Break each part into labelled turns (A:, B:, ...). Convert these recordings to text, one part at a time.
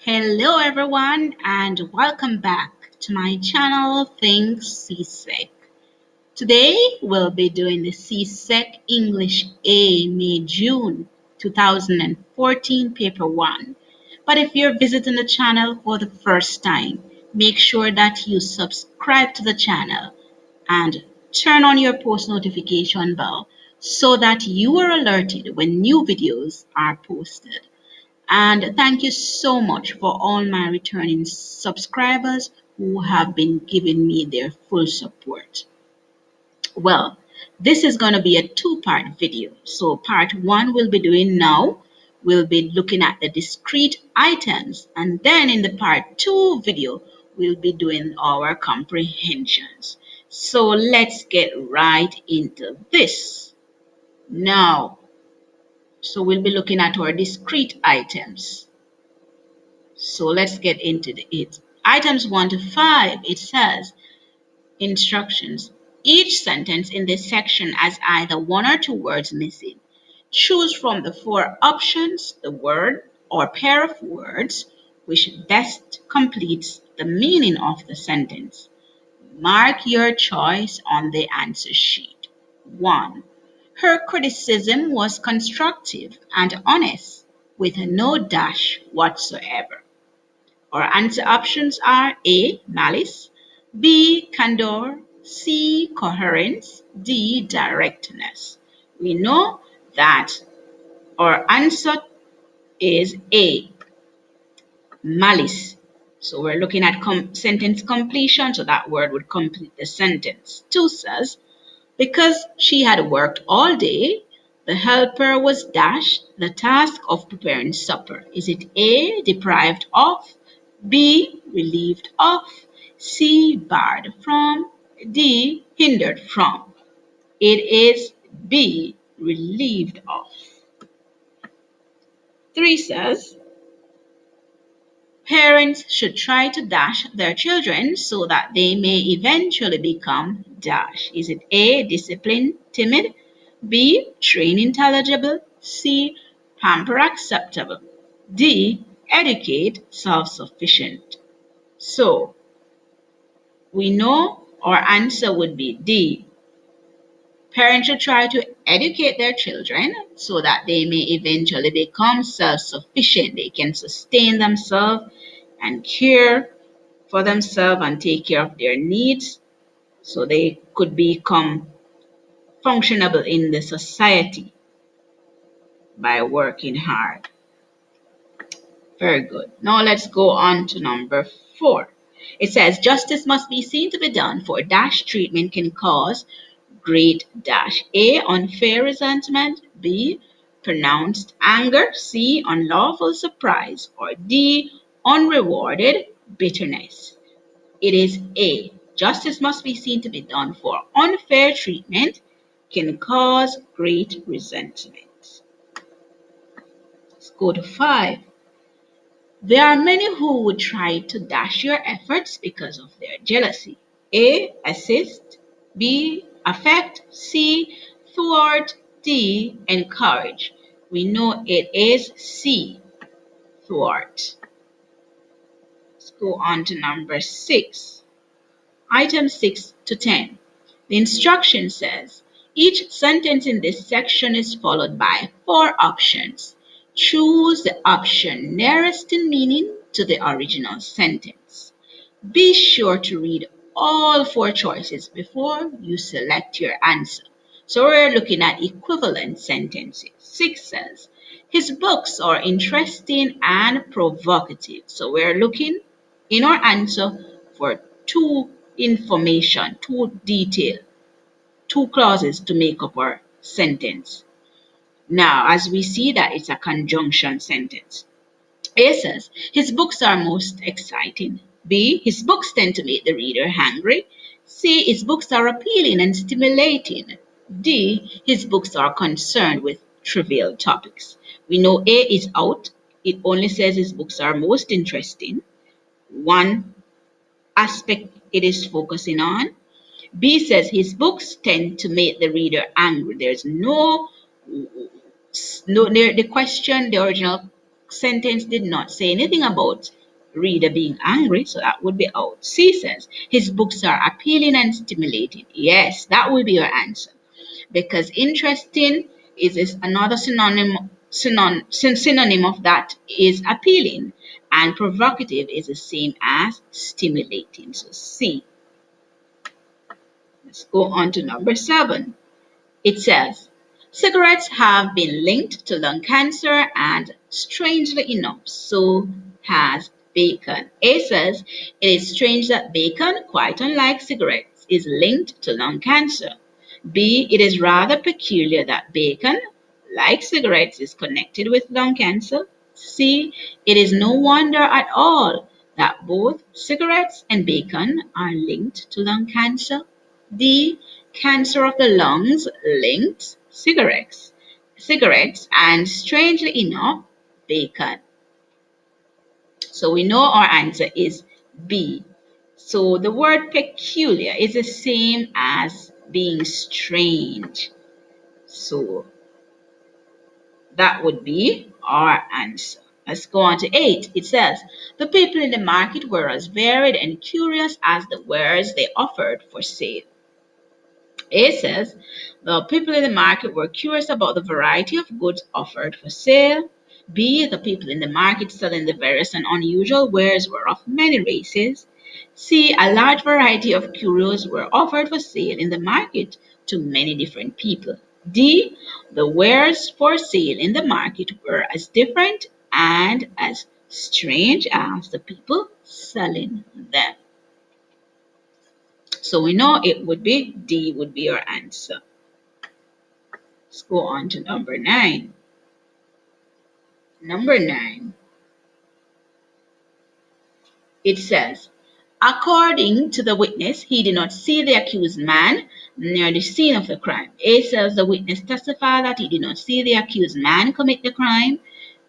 A: Hello everyone and welcome back to my channel Think CSEC. Today we'll be doing the CSEC English A May-June 2014 paper 1. But if you're visiting the channel for the first time, make sure that you subscribe to the channel and turn on your post notification bell so that you are alerted when new videos are posted. And thank you so much for all my returning subscribers who have been giving me their full support. Well, this is going to be a two-part video. So part one we'll be doing now. We'll be looking at the discrete items. And then in the part two video, we'll be doing our comprehensions. So let's get right into this. Now, so we'll be looking at our discrete items. So let's get into it. Items 1 to 5, it says instructions. Each sentence in this section has either one or two words missing. Choose from the four options the word or pair of words which best completes the meaning of the sentence. Mark your choice on the answer sheet. 1. Her criticism was constructive and honest with no dash whatsoever. Our answer options are A. Malice, B. Candor, C. Coherence, D. Directness. We know that our answer is A. Malice. So we're looking at sentence completion, so that word would complete the sentence. 2 says, because she had worked all day, the helper was dashed the task of preparing supper. Is it A. Deprived of, B. Relieved of, C. Barred from, D. Hindered from? It is B. Relieved of. 3 says, parents should try to dash their children so that they may eventually become dash. Is it A. Disciplined, timid, B. Train intelligible, C. Pamper acceptable, D. Educate self-sufficient? So we know our answer would be D. Parents should try to educate their children so that they may eventually become self-sufficient. They can sustain themselves and care for themselves and take care of their needs so they could become functionable in the society by working hard. Very good. Now let's go on to number 4. It says justice must be seen to be done, for dash treatment can cause great dash. A. Unfair resentment, B. Pronounced anger, C. Unlawful surprise, or D. Unrewarded bitterness. It is A. Justice must be seen to be done, for unfair treatment can cause great resentment. Let's go to 5. There are many who would try to dash your efforts because of their jealousy. A. Assist, B. Affect, C. Thwart, D. Encourage. We know it is C. Thwart. Let's go on to number 6. Item 6 to 10. The instruction says, each sentence in this section is followed by 4 options. Choose the option nearest in meaning to the original sentence. Be sure to read all 4 choices before you select your answer. So we're looking at equivalent sentences. 6 says, his books are interesting and provocative. So we're looking in our answer for 2 information, 2 detail, 2 clauses to make up our sentence. Now, as we see that it's a conjunction sentence. A says, his books are most exciting. B, his books tend to make the reader hungry. C, his books are appealing and stimulating. D, his books are concerned with trivial topics. We know A is out. It only says his books are most interesting. One aspect it is focusing on. B says his books tend to make the reader angry. There's the question, the original sentence did not say anything about reader being angry, so that would be out. C says, his books are appealing and stimulating. Yes, that will be your answer. Because interesting is another synonym of that is appealing, and provocative is the same as stimulating. So C. Let's go on to number 7. It says, cigarettes have been linked to lung cancer and strangely enough, so has bacon. A says, it is strange that bacon, quite unlike cigarettes, is linked to lung cancer. B, it is rather peculiar that bacon, like cigarettes, is connected with lung cancer. C, it is no wonder at all that both cigarettes and bacon are linked to lung cancer. D, cancer of the lungs linked cigarettes and strangely enough, bacon. So we know our answer is B. So the word peculiar is the same as being strange. So that would be our answer. Let's go on to 8. It says, the people in the market were as varied and curious as the wares they offered for sale. A says, the people in the market were curious about the variety of goods offered for sale. B, the people in the market selling the various and unusual wares were of many races. C, a large variety of curios were offered for sale in the market to many different people. D, the wares for sale in the market were as different and as strange as the people selling them. So we know it would be D would be your answer. Let's go on to number 9. Number 9, it says, according to the witness, he did not see the accused man near the scene of the crime. A says the witness testified that he did not see the accused man commit the crime.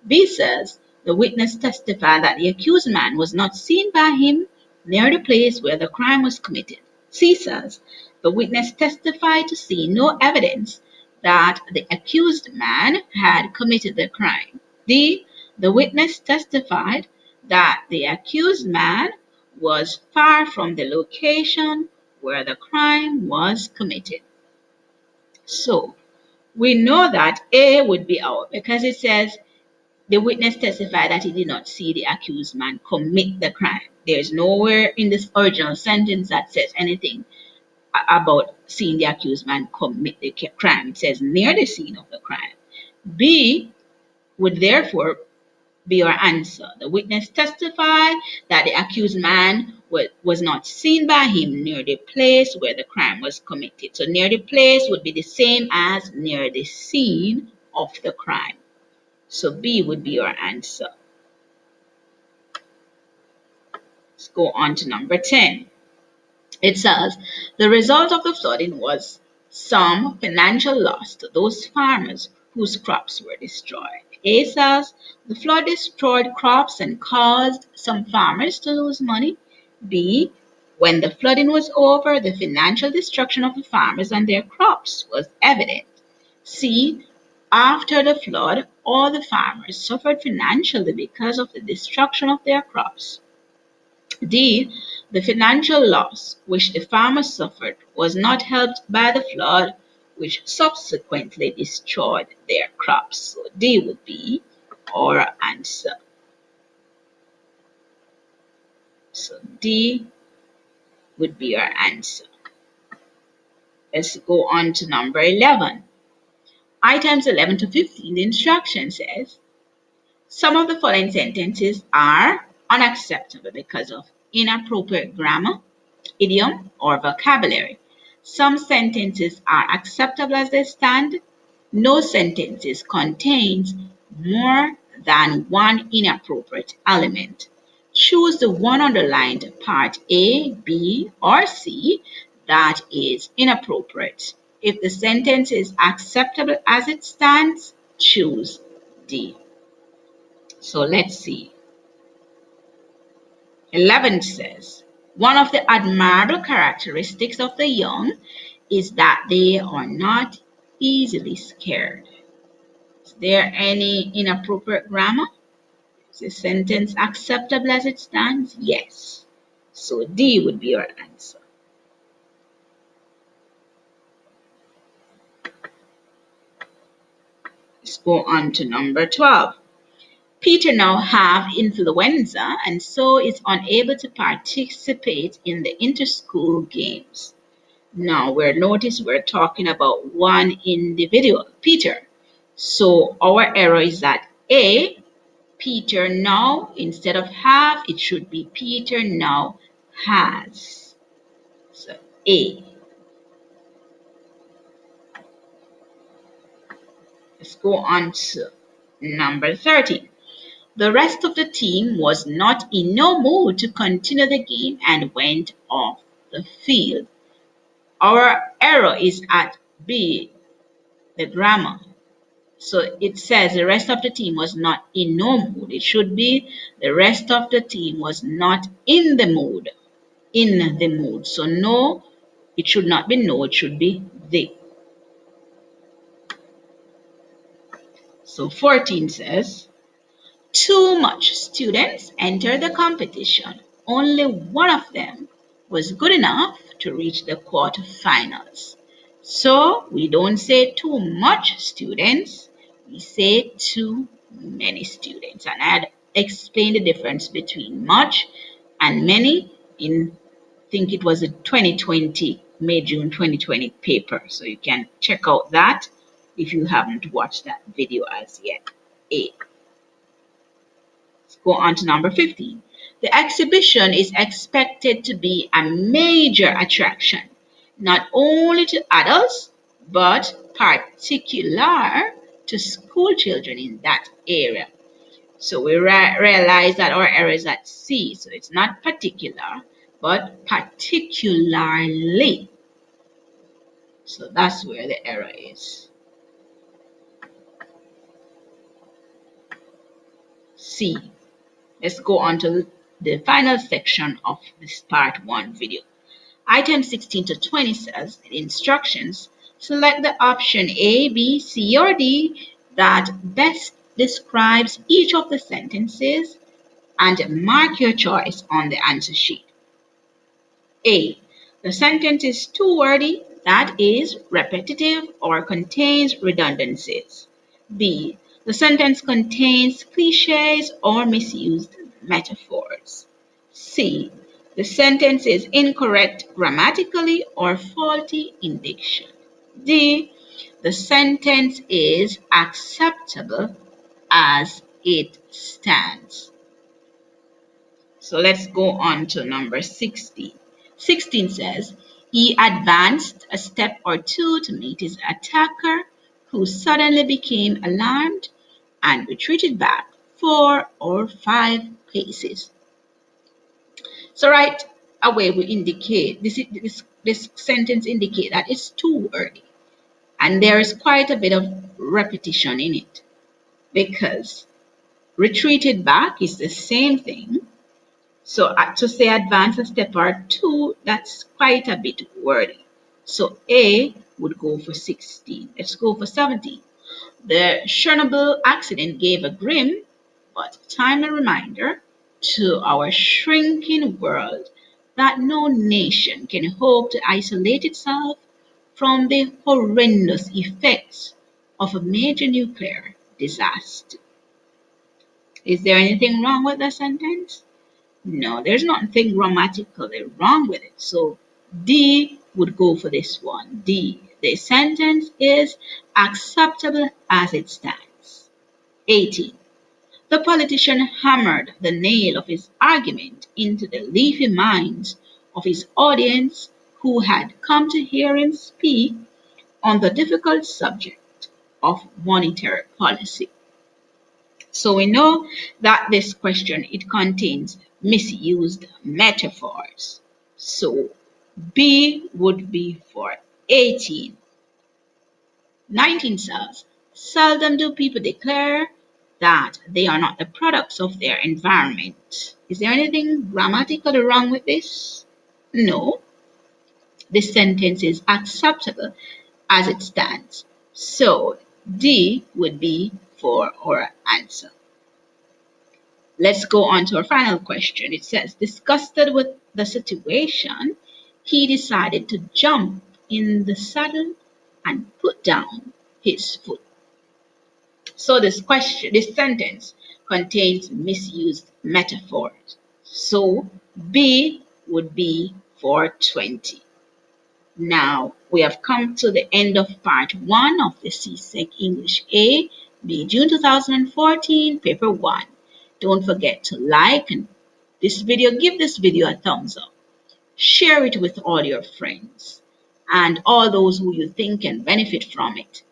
A: B says the witness testified that the accused man was not seen by him near the place where the crime was committed. C says the witness testified to see no evidence that the accused man had committed the crime. D, the witness testified that the accused man was far from the location where the crime was committed. So we know that A would be out because it says the witness testified that he did not see the accused man commit the crime. There's nowhere in this original sentence that says anything about seeing the accused man commit the crime. It says near the scene of the crime. B would therefore be your answer. The witness testified that the accused man was not seen by him near the place where the crime was committed. So near the place would be the same as near the scene of the crime. So B would be your answer. Let's go on to number 10. It says, the result of the flooding was some financial loss to those farmers whose crops were destroyed. A says, the flood destroyed crops and caused some farmers to lose money. B, when the flooding was over, the financial destruction of the farmers and their crops was evident. C, after the flood, all the farmers suffered financially because of the destruction of their crops. D, the financial loss which the farmers suffered was not helped by the flood, which subsequently destroyed their crops. So D would be our answer. So D would be our answer. Let's go on to number 11. Items 11 to 15, the instruction says, some of the following sentences are unacceptable because of inappropriate grammar, idiom, or vocabulary. Some sentences are acceptable as they stand. No sentences contains more than one inappropriate element. Choose the one underlined part A, B, or C that is inappropriate. If the sentence is acceptable as it stands, choose D. So let's see. 11 says, one of the admirable characteristics of the young is that they are not easily scared. Is there any inappropriate grammar? Is the sentence acceptable as it stands? Yes. So D would be our answer. Let's go on to number 12. Peter now have influenza and so is unable to participate in the inter-school games. Now notice we're talking about one individual, Peter. So our error is that A, Peter now, instead of have, it should be Peter now has. So A. Let's go on to number 13. The rest of the team was not in no mood to continue the game and went off the field. Our error is at B, the grammar. So it says the rest of the team was not in no mood. It should be the rest of the team was not in the mood. In the mood. So no, it should not be no, it should be they. So 14 says, too much students entered the competition. Only one of them was good enough to reach the quarterfinals. So we don't say too much students, we say too many students. And I'd explain the difference between much and many in, I think it was a 2020, May-June 2020 paper. So you can check out that if you haven't watched that video as yet. A. Go on to number 15. The exhibition is expected to be a major attraction, not only to adults, but particular to school children in that area. So we realize that our error is at C. So it's not particular, but particularly. So that's where the error is. C. Let's go on to the final section of this part 1 video. Item 16 to 20 says in instructions, select the option A, B, C, or D that best describes each of the sentences and mark your choice on the answer sheet. A. The sentence is too wordy, that is, repetitive or contains redundancies. B. The sentence contains cliches or misused metaphors. C. The sentence is incorrect grammatically or faulty in diction. D. The sentence is acceptable as it stands. So let's go on to number 16. 16 says, he advanced a step or two to meet his attacker, who suddenly became alarmed and retreated back 4 or 5 paces. So right away we indicate, this sentence indicates that it's too early. And there is quite a bit of repetition in it, because retreated back is the same thing. So to say advance a step or two, that's quite a bit wordy. So A would go for 16. Let's go for 17. The Chernobyl accident gave a grim but timely reminder to our shrinking world that no nation can hope to isolate itself from the horrendous effects of a major nuclear disaster. Is there anything wrong with the sentence? No, there's nothing grammatically wrong with it. So D would go for this one. D. The sentence is acceptable as it stands. 18. The politician hammered the nail of his argument into the leafy minds of his audience, who had come to hear him speak on the difficult subject of monetary policy. So we know that this question, it contains misused metaphors. So B would be for 18. 19 says, seldom do people declare that they are not the products of their environment. Is there anything grammatically wrong with this? No. This sentence is acceptable as it stands. So D would be for our answer. Let's go on to our final question. It says, disgusted with the situation, he decided to jump in the saddle and put down his foot. So this sentence contains misused metaphors. So B would be for 20. Now we have come to the end of part 1 of the CSEC English A, May June 2014, paper 1. Don't forget to like and give this video a thumbs up. Share it with all your friends and all those who you think can benefit from it.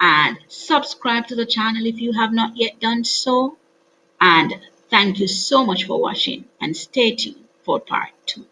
A: And subscribe to the channel if you have not yet done so. And thank you so much for watching, and stay tuned for part 2.